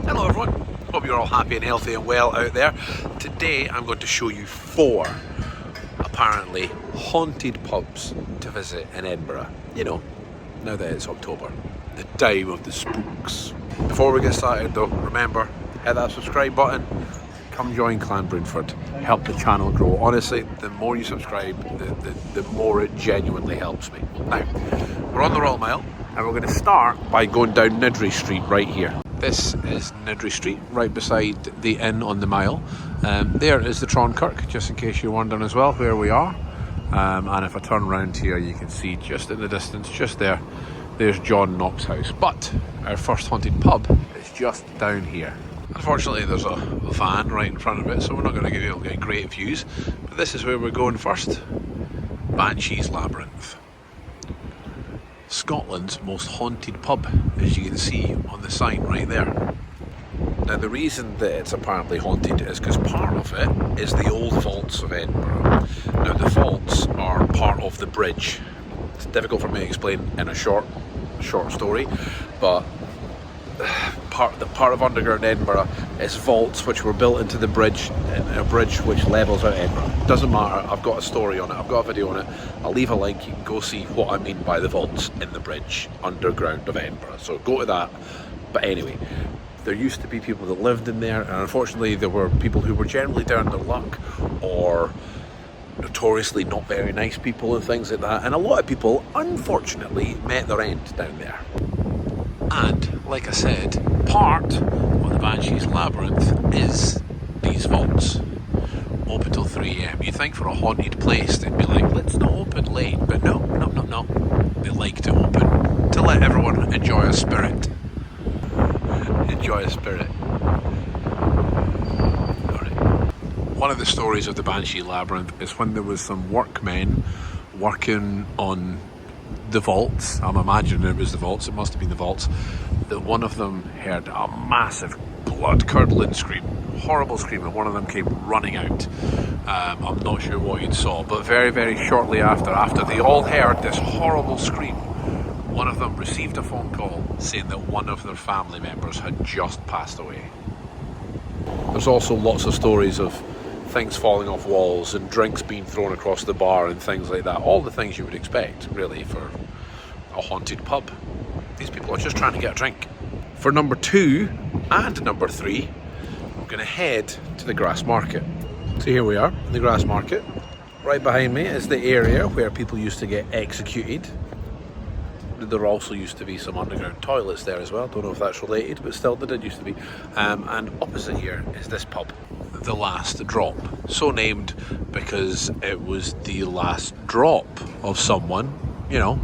Hello everyone, hope you're all happy and healthy and well out there. Today I'm going to show you 4 apparently haunted pubs to visit in Edinburgh. You know, now that it's October, the time of the spooks. Before we get started though, remember, hit that subscribe button, come join Clan Broonford, help the channel grow. Honestly, the more you subscribe, the more it genuinely helps me. Now, we're on the Royal Mile and we're going to start by going down Nidri Street right here. This is Nidri Street, right beside the inn on the Mile. There is the Tronkirk, just in case you're wondering as well where we are. And if I turn around here, you can see just in the distance, just there, there's John Knox's house. But our first haunted pub is just down here. Unfortunately, there's a van right in front of it, so we're not going to give you great views. But this is where we're going first. Banshee's Labyrinth. Scotland's most haunted pub, as you can see on the sign right there. Now the reason that it's apparently haunted is because part of it is the old vaults of Edinburgh. Now the vaults are part of the bridge. It's difficult for me to explain in a short story, but part of underground Edinburgh is vaults which were built into the bridge, a bridge which levels out Edinburgh. Doesn't matter, I've got a story on it, I've got a video on it, I'll leave a link, you can go see what I mean by the vaults in the bridge underground of Edinburgh, so go to that. But anyway, there used to be people that lived in there, and unfortunately there were people who were generally down their luck or notoriously not very nice people and things like that, and a lot of people unfortunately met their end down there. And like I said, part of the Banshee's Labyrinth is these vaults, open till 3 AM. You'd think for a haunted place they'd be like, let's not open late, but no, they like to open to let everyone enjoy a spirit. One of the stories of the Banshee Labyrinth is when there was some workmen working on the vaults. I'm imagining it was the vaults, it must have been the vaults, that one of them heard a massive blood-curdling scream, horrible scream, and one of them came running out. I'm not sure what he saw, but very, very shortly after they all heard this horrible scream, one of them received a phone call saying that one of their family members had just passed away. There's also lots of stories of things falling off walls and drinks being thrown across the bar and things like that. All the things you would expect, really, for a haunted pub. These people are just trying to get a drink. For number 2 and number 3, we're going to head to the Grass Market. So here we are, the Grass Market. Right behind me is the area where people used to get executed. There also used to be some underground toilets there as well. Don't know if that's related, but still there did used to be. And opposite here is this pub, The Last Drop. So named because it was the last drop of someone, you know,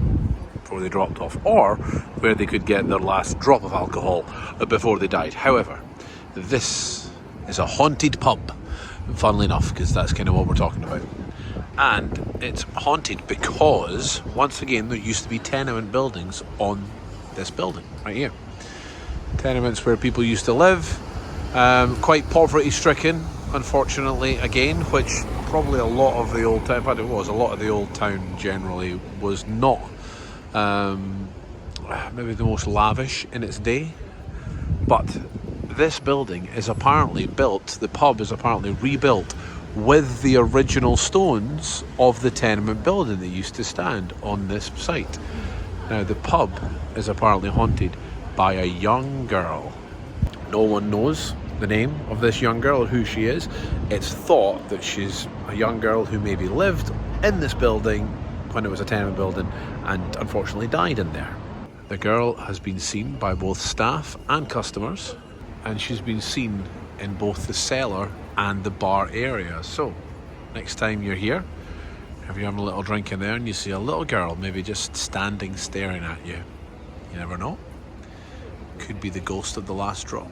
before they dropped off, or where they could get their last drop of alcohol before they died. However, this is a haunted pub, funnily enough, because that's kind of what we're talking about. And it's haunted because, once again, there used to be tenement buildings on this building, right here. Tenements where people used to live, quite poverty-stricken, unfortunately, again, which probably a lot of the old town, in fact it was, a lot of the old town generally was not maybe the most lavish in its day. But this building is apparently built, the pub is apparently rebuilt with the original stones of the tenement building that used to stand on this site. Now the pub is apparently haunted by a young girl. No one knows the name of this young girl or who she is. It's thought that she's a young girl who maybe lived in this building when it was a tenement building and unfortunately died in there. The girl has been seen by both staff and customers, and she's been seen in both the cellar and the bar area. So next time you're here, if you're having a little drink in there and you see a little girl maybe just standing staring at you, you never know, could be the ghost of the last drop.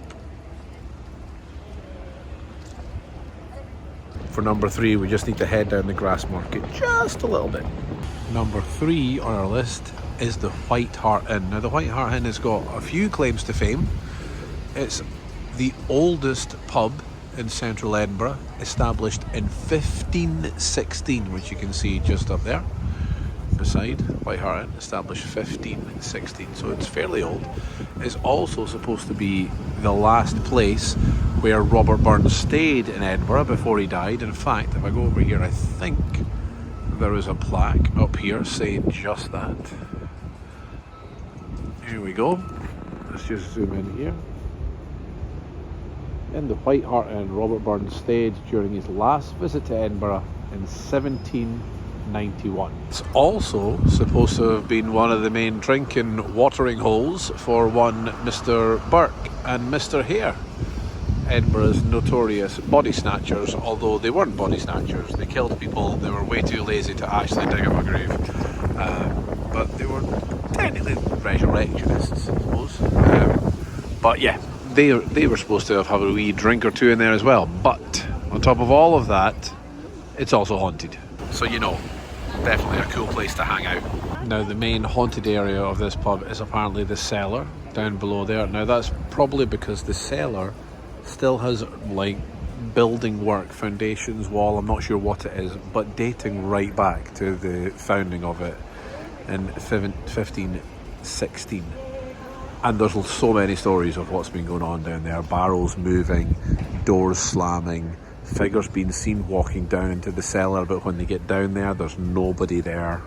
For number 3, we just need to head down the Grass Market just a little bit. Number 3 on our list is the White Hart Inn. Now the White Hart Inn has got a few claims to fame. It's the oldest pub in central Edinburgh, established in 1516, which you can see just up there. beside White Hart Inn, established 1516, so it's fairly old. It's also supposed to be the last place where Robert Burns stayed in Edinburgh before he died. In fact, if I go over here, I think there is a plaque up here saying just that. Here we go. Let's just zoom in here. In the White Hart Inn, Robert Burns stayed during his last visit to Edinburgh in 1791. It's also supposed to have been one of the main drinking watering holes for one Mr. Burke and Mr. Hare, Edinburgh's notorious body snatchers, although they weren't body snatchers. They killed people. They were way too lazy to actually dig up a grave. But they were technically resurrectionists, I suppose. But yeah, they were supposed to have had a wee drink or two in there as well. But on top of all of that, it's also haunted. So you know, definitely a cool place to hang out. Now the main haunted area of this pub is apparently the cellar down below there. Now that's probably because the cellar still has like building work, foundations, wall, I'm not sure what it is, but dating right back to the founding of it in 1516. And there's so many stories of what's been going on down there. Barrels moving, doors slamming, figures being seen walking down into the cellar, but when they get down there, there's nobody there.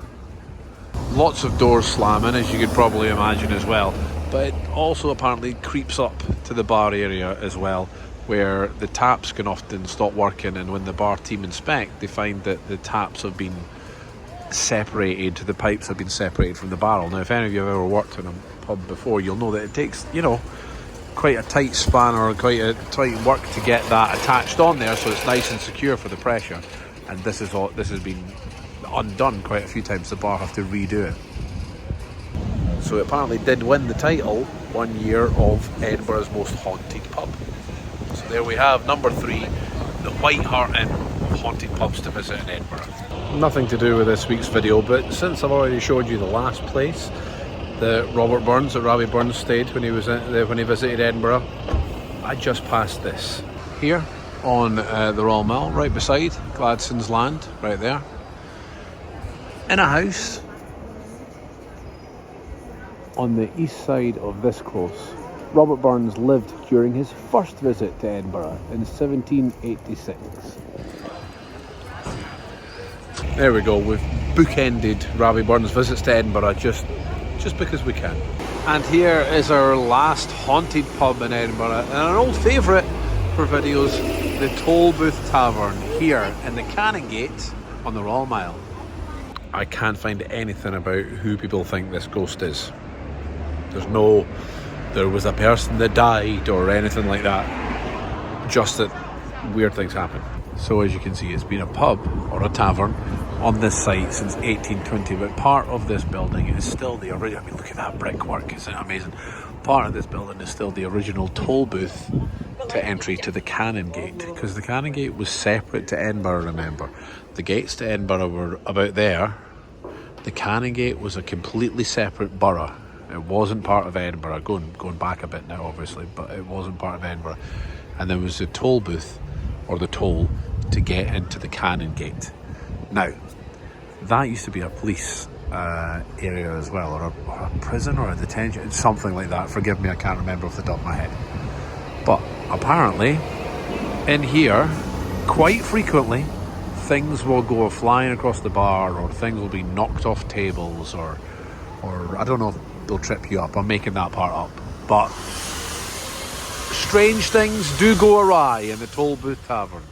Lots of doors slamming, as you could probably imagine as well. But it also apparently creeps up to the bar area as well, where the taps can often stop working, and when the bar team inspect, they find that the taps have been separated, the pipes have been separated from the barrel. Now if any of you have ever worked in a pub before, you'll know that it takes, you know, quite a tight span or quite a tight work to get that attached on there so it's nice and secure for the pressure. And this has been undone quite a few times. The bar have to redo it. So it apparently did win the title one year of Edinburgh's most haunted pub. So there we have number 3, the White Hart Inn of haunted pubs to visit in Edinburgh. Nothing to do with this week's video, but since I've already showed you the last place that Robert Burns, that Robbie Burns stayed when he visited Edinburgh, I just passed this here on the Royal Mile, right beside Gladson's Land, right there, in a house on the east side of this close. Robert Burns lived during his first visit to Edinburgh in 1786. There we go, we've bookended Robbie Burns' visits to Edinburgh just because we can. And here is our last haunted pub in Edinburgh, and an old favourite for videos, the Toll Booth Tavern, here in the Canongate on the Royal Mile. I can't find anything about who people think this ghost is. There's no, there was a person that died or anything like that, just that weird things happen. So as you can see, it's been a pub or a tavern on this site since 1820, but part of this building is still the original. I mean, look at that brickwork, isn't it amazing? Part of this building is still the original toll booth to entry to the Canongate, because the Canongate was separate to Edinburgh, remember. The gates to Edinburgh were about there. The Canongate was a completely separate borough. It wasn't part of Edinburgh, going back a bit now obviously, but it wasn't part of Edinburgh. And there was the toll booth, or the toll, to get into the Canongate. Now, that used to be a police area as well, or a prison or a detention, something like that. Forgive me, I can't remember off the top of my head. But apparently, in here, quite frequently, things will go flying across the bar, or things will be knocked off tables, or I don't know if they'll trip you up. I'm making that part up. But strange things do go awry in the Toll Booth Tavern.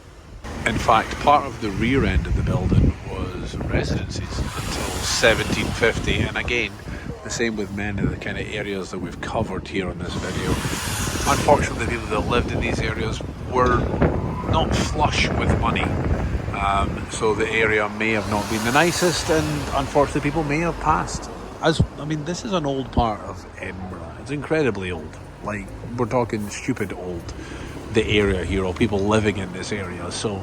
In fact, part of the rear end of the building was residences until 1750, and again, the same with many of the kind of areas that we've covered here on this video. Unfortunately, the people that lived in these areas were not flush with money, so the area may have not been the nicest, and unfortunately people may have passed. I mean, this is an old part of Edinburgh. It's incredibly old. Like, we're talking stupid old, the area here, or people living in this area. So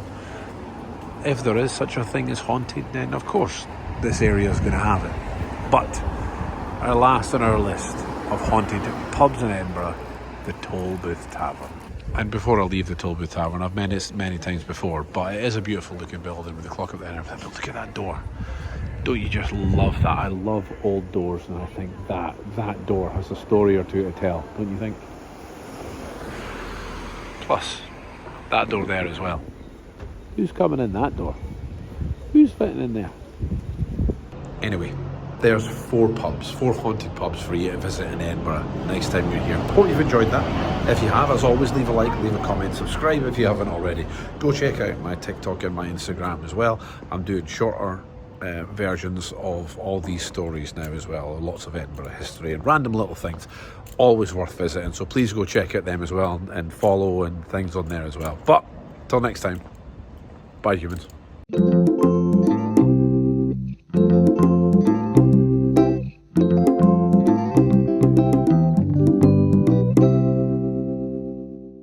if there is such a thing as haunted, then of course this area is going to have it. But our last on our list of haunted pubs in Edinburgh, the Toll Booth Tavern. And before I leave the Toll Booth Tavern, I've mentioned it many times before, but it is a beautiful looking building with the clock at the end of it. But look at that door. Don't you just love that? I love old doors, and I think that door has a story or two to tell, don't you think? Plus, that door there as well. Who's coming in that door? Who's fitting in there? Anyway, there's 4 haunted pubs for you to visit in Edinburgh next time you're here. Hope you've enjoyed that. If you have, as always, leave a like, leave a comment, subscribe if you haven't already. Go check out my TikTok and my Instagram as well. I'm doing shorter versions of all these stories now as well. Lots of Edinburgh history and random little things. Always worth visiting. So please go check out them as well and follow and things on there as well. But till next time, bye humans.